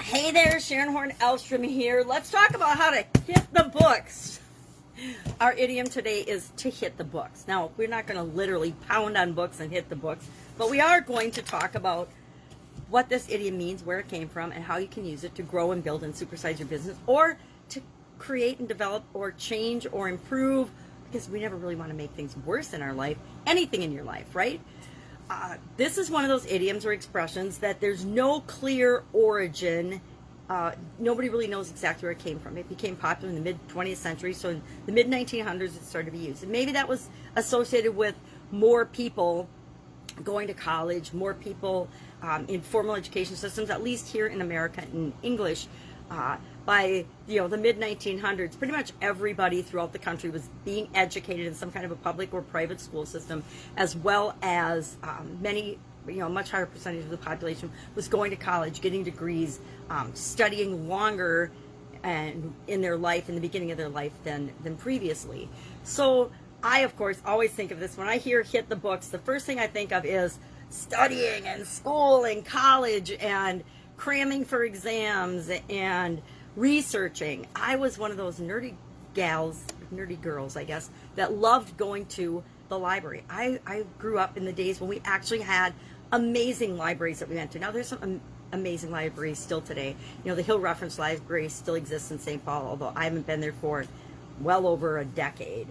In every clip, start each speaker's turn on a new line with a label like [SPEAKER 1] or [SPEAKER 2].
[SPEAKER 1] Hey there, Sharon Horne-Ellstrom here. Let's talk about how to hit the books. Our idiom today is to hit the books. Now, we're not going to literally pound on books and hit the books, but we are going to talk about what this idiom means, where it came from, and how you can use it to grow and build and supersize your business, or to create and develop or change or improve, because we never really want to make things worse in our life, anything in your life, right? This is one of those idioms or expressions that there's no clear origin. Nobody really knows exactly where it came from. It became popular in the mid-20th century, so in the mid-1900s it started to be used. And maybe that was associated with more people going to college, more people in formal education systems, at least here in America in English. By the mid-1900s, pretty much everybody throughout the country was being educated in some kind of a public or private school system, as well as much higher percentage of the population was going to college, getting degrees, studying longer and in their life, in the beginning of their life, than previously. So I, of course, always think of this. When I hear hit the books, the first thing I think of is studying and school and college and cramming for exams and researching. I was one of those nerdy girls, I guess, that loved going to the library. I grew up in the days when we actually had amazing libraries that we went to. Now, there's some amazing libraries still today. The Hill Reference Library still exists in St. Paul, although I haven't been there for well over a decade.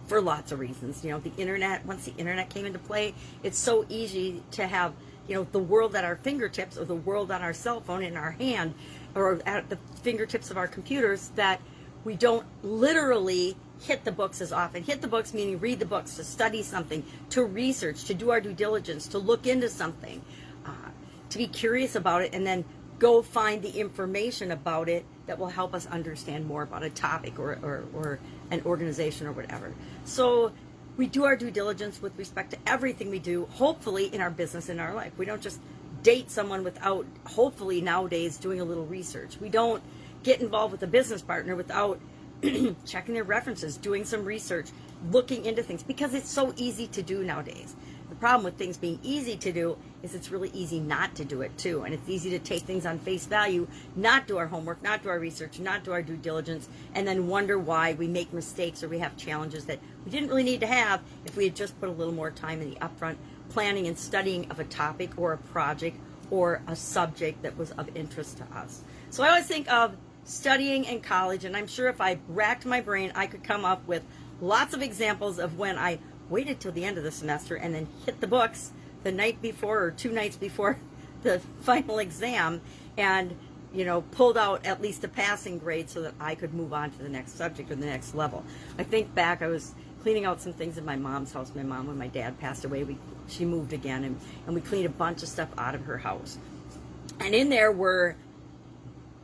[SPEAKER 1] For lots of reasons. The internet, once the internet came into play, it's so easy to have the world at our fingertips, or the world on our cell phone in our hand, or at the fingertips of our computers, that we don't literally hit the books as often. Hit the books meaning read the books, to study something, to research, to do our due diligence, to look into something, to be curious about it, and then go find the information about it that will help us understand more about a topic or an organization or whatever. So we do our due diligence with respect to everything we do, hopefully in our business, in our life. We don't just date someone without, hopefully nowadays, doing a little research. We don't get involved with a business partner without checking their references, doing some research, looking into things, because it's so easy to do nowadays. The problem with things being easy to do is it's really easy not to do it too. And it's easy to take things on face value, not do our homework, not do our research, not do our due diligence, and then wonder why we make mistakes or we have challenges that we didn't really need to have if we had just put a little more time in the upfront planning and studying of a topic or a project or a subject that was of interest to us. So I always think of studying in college, and I'm sure if I racked my brain, I could come up with lots of examples of when I waited till the end of the semester and then hit the books the night before or 2 nights before the final exam, and pulled out at least a passing grade so that I could move on to the next subject or the next level. I think back, I was cleaning out some things in my mom's house. My mom, when my dad passed away, she moved again, and we cleaned a bunch of stuff out of her house. And in there were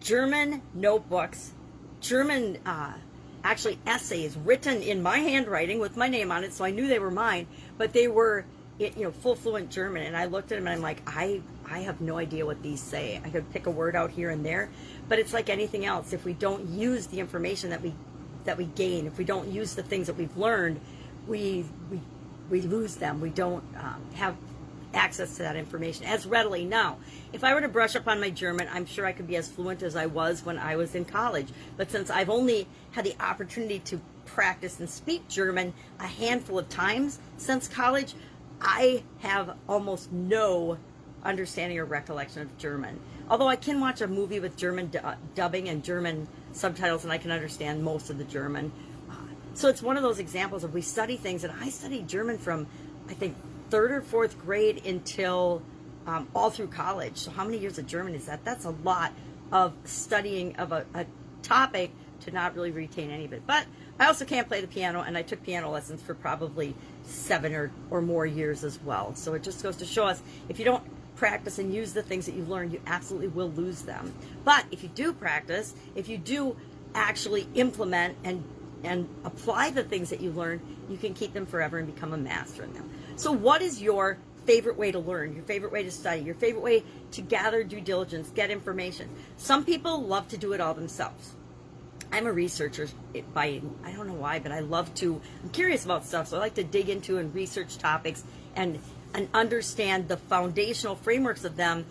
[SPEAKER 1] German notebooks, German actually essays written in my handwriting with my name on it, so I knew they were mine, but they were full fluent German. And I looked at them and I'm like, I have no idea what these say. I could pick a word out here and there, but it's like anything else. If we don't use the information that we gain, if we don't use the things that we've learned, we lose them. We don't have access to that information as readily. Now, if I were to brush up on my German, I'm sure I could be as fluent as I was when I was in college. But since I've only had the opportunity to practice and speak German a handful of times since college, I have almost no understanding or recollection of German. Although I can watch a movie with German dubbing and German subtitles, and I can understand most of the German. So it's one of those examples of we study things, and I studied German from, I think, 3rd or 4th grade until all through college. So how many years of German is that? That's a lot of studying of a topic to not really retain any of it. But I also can't play the piano, and I took piano lessons for probably 7 or more years as well. So it just goes to show us, if you don't practice and use the things that you've learned, you absolutely will lose them. But if you do practice, if you do actually implement and apply the things that you learned, you can keep them forever and become a master in them. So what is your favorite way to learn, your favorite way to study, your favorite way to gather due diligence, get information? Some people love to do it all themselves. I'm a researcher I don't know why, but I'm curious about stuff, so I like to dig into and research topics and understand the foundational frameworks of them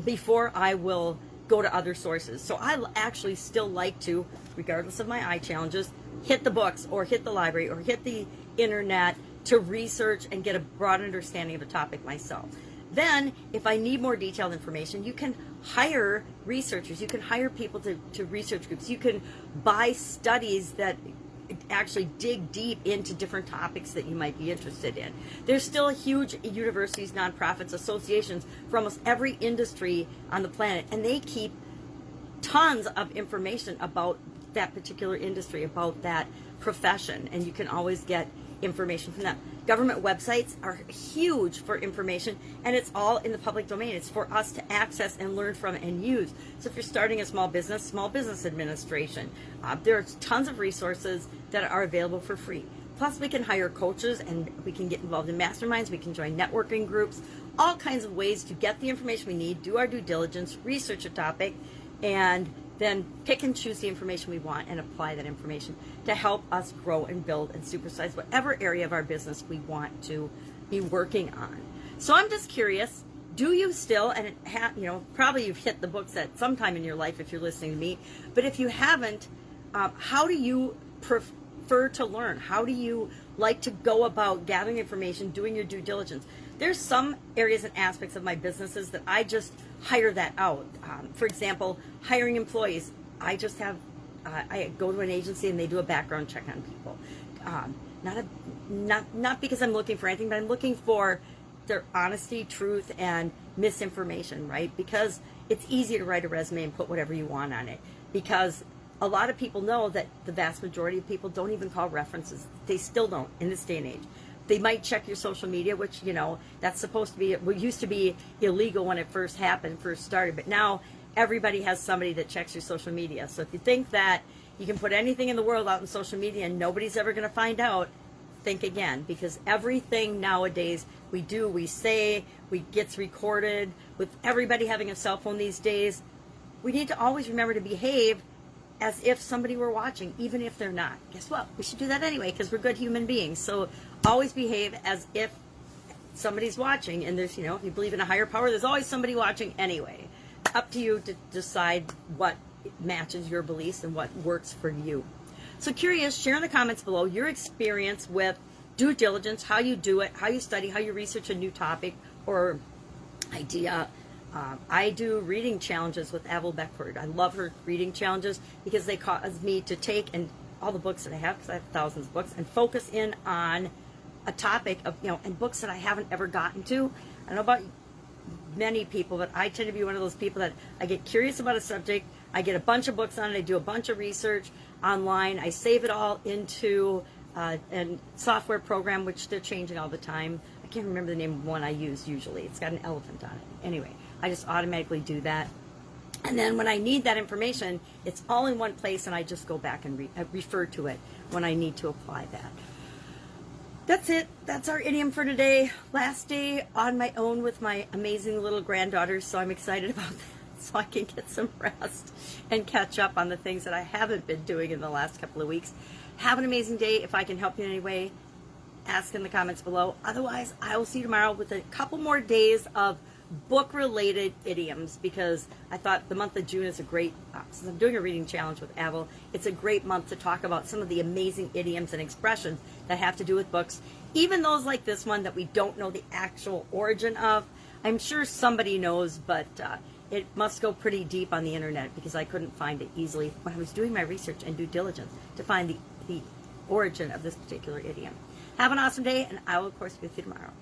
[SPEAKER 1] before I will go to other sources. So I actually still like to, regardless of my eye challenges, hit the books or hit the library or hit the internet to research and get a broad understanding of a topic myself. Then, if I need more detailed information, you can hire researchers. You can hire people to research groups. You can buy studies that actually dig deep into different topics that you might be interested in. There's still huge universities, nonprofits, associations for almost every industry on the planet, and they keep tons of information about that particular industry, about that profession, and you can always get information from them. Government websites are huge for information, and it's all in the public domain. It's for us to access and learn from and use. So if you're starting a small business administration, there's tons of resources that are available for free. Plus, we can hire coaches, and we can get involved in masterminds. We can join networking groups, all kinds of ways to get the information we need, do our due diligence, research a topic, and then pick and choose the information we want and apply that information to help us grow and build and supersize whatever area of our business we want to be working on. So I'm just curious, do you still, and probably you've hit the books at some time in your life if you're listening to me, but if you haven't, how do you prefer to learn? How do you like to go about gathering information, doing your due diligence? There's some areas and aspects of my businesses that I just hire that out. For example, hiring employees. I just have, I go to an agency and they do a background check on people. Not because I'm looking for anything, but I'm looking for their honesty, truth, and misinformation, right? Because it's easy to write a resume and put whatever you want on it. Because a lot of people know that the vast majority of people don't even call references. They still don't in this day and age. They might check your social media, which, that's supposed to be, it used to be illegal when it first happened, first started, but now everybody has somebody that checks your social media. So if you think that you can put anything in the world out in social media and nobody's ever going to find out, think again, because everything nowadays we say, gets recorded. With everybody having a cell phone these days, we need to always remember to behave as if somebody were watching, even if they're not. Guess what? We should do that anyway because we're good human beings. So always behave as if somebody's watching. And there's, if you believe in a higher power, there's always somebody watching anyway. Up to you to decide what matches your beliefs and what works for you. So curious, share in the comments below your experience with due diligence, how you do it, how you study, how you research a new topic or idea. I do reading challenges with Avril Beckford. I love her reading challenges because they cause me to take and all the books that I have, because I have thousands of books, and focus in on a topic of, and books that I haven't ever gotten to. I don't know about many people, but I tend to be one of those people that I get curious about a subject, I get a bunch of books on it, I do a bunch of research online, I save it all into a software program, which they're changing all the time. I can't remember the name of one I use usually. It's got an elephant on it. Anyway, I just automatically do that. And then when I need that information, it's all in one place, and I just go back and refer to it when I need to apply that. That's it. That's our idiom for today. Last day on my own with my amazing little granddaughters, so I'm excited about that, so I can get some rest and catch up on the things that I haven't been doing in the last couple of weeks. Have an amazing day. If I can help you in any way, ask in the comments below. Otherwise, I will see you tomorrow with a couple more days of book-related idioms, because I thought the month of June is a great, since I'm doing a reading challenge with Avril, it's a great month to talk about some of the amazing idioms and expressions that have to do with books, even those like this one that we don't know the actual origin of. I'm sure somebody knows, but it must go pretty deep on the internet, because I couldn't find it easily when I was doing my research and due diligence to find the origin of this particular idiom. Have an awesome day, and I will, of course, be with you tomorrow.